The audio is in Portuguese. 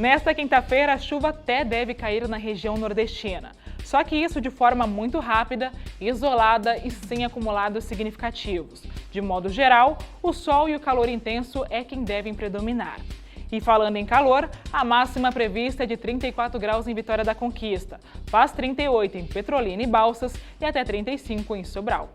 Nesta quinta-feira, a chuva até deve cair na região nordestina. Só que isso de forma muito rápida, isolada e sem acumulados significativos. De modo geral, o sol e o calor intenso é quem devem predominar. E falando em calor, a máxima prevista é de 34 graus em Vitória da Conquista, faz 38 em Petrolina e Balsas e até 35 em Sobral.